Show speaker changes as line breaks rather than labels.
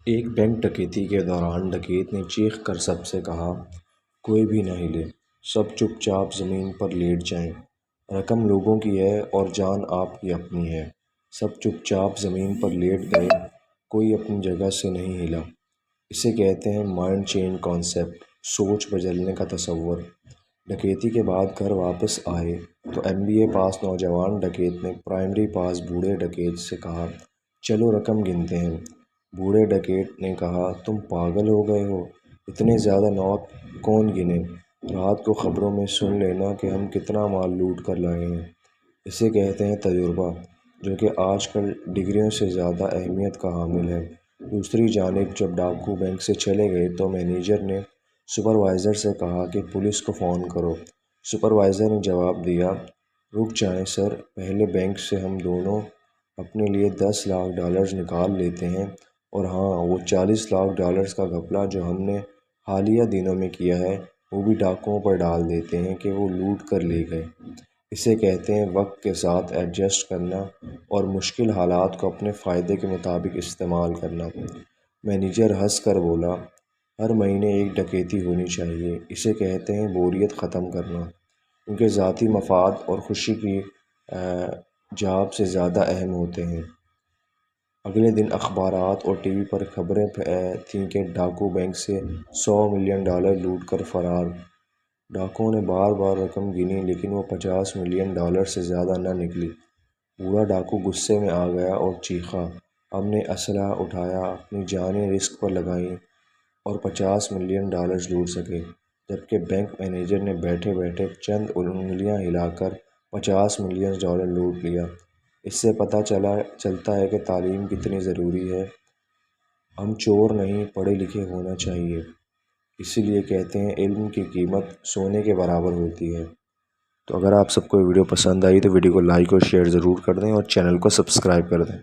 ایک بینک ڈکیتی کے دوران ڈکیت نے چیخ کر سب سے کہا، کوئی بھی نہ ہلے، سب چپ چاپ زمین پر لیٹ جائیں، رقم لوگوں کی ہے اور جان آپ کی اپنی ہے۔ سب چپ چاپ زمین پر لیٹ گئے، کوئی اپنی جگہ سے نہیں ہلا۔ اسے کہتے ہیں مائنڈ چینج کانسیپٹ، سوچ بدلنے کا تصور۔ ڈکیتی کے بعد گھر واپس آئے تو MBA پاس نوجوان ڈکیت نے پرائمری پاس بوڑھے ڈکیت سے کہا، چلو رقم گنتے ہیں۔ بوڑھے ڈکیت نے کہا، تم پاگل ہو گئے ہو، اتنے زیادہ نوٹ کون گنے؟ رات کو خبروں میں سن لینا کہ ہم کتنا مال لوٹ کر لائے ہیں۔ اسے کہتے ہیں تجربہ، جو کہ آج کل ڈگریوں سے زیادہ اہمیت کا حامل ہے۔ دوسری جانب جب ڈاکو بینک سے چلے گئے تو مینیجر نے سپروائزر سے کہا کہ پولیس کو فون کرو۔ سپروائزر نے جواب دیا، رک جائیں سر، پہلے بینک سے ہم دونوں اپنے لیے $10 لاکھ نکال لیتے ہیں، اور ہاں، وہ $40 لاکھ کا گھپلہ جو ہم نے حالیہ دنوں میں کیا ہے وہ بھی ڈاکوؤں پر ڈال دیتے ہیں کہ وہ لوٹ کر لے گئے۔ اسے کہتے ہیں وقت کے ساتھ ایڈجسٹ کرنا اور مشکل حالات کو اپنے فائدے کے مطابق استعمال کرنا۔ مینیجر ہنس کر بولا، ہر مہینے ایک ڈکیتی ہونی چاہیے۔ اسے کہتے ہیں بوریت ختم کرنا، کیونکہ ذاتی مفاد اور خوشی کی جاب سے زیادہ اہم ہوتے ہیں۔ اگلے دن اخبارات اور TV پر خبریں تھیں کہ ڈاکو بینک سے $100 ملین لوٹ کر فرار۔ ڈاکوؤں نے بار بار رقم گنی لیکن وہ $50 ملین سے زیادہ نہ نکلی۔ بوڑھا ڈاکو غصے میں آ گیا اور چیخا، ہم نے اسلحہ اٹھایا، اپنی جانیں رسک پر لگائیں اور $50 ملین لوٹ سکے، جبکہ بینک مینیجر نے بیٹھے بیٹھے چند انگلیاں ہلا کر $50 ملین لوٹ لیا۔ اس سے پتہ چلتا ہے کہ تعلیم کتنی ضروری ہے۔ ہم چور نہیں، پڑھے لکھے ہونا چاہیے۔ اسی لیے کہتے ہیں علم کی قیمت سونے کے برابر ہوتی ہے۔ تو اگر آپ سب کو ویڈیو پسند آئی تو ویڈیو کو لائک اور شیئر ضرور کر دیں اور چینل کو سبسکرائب کر دیں۔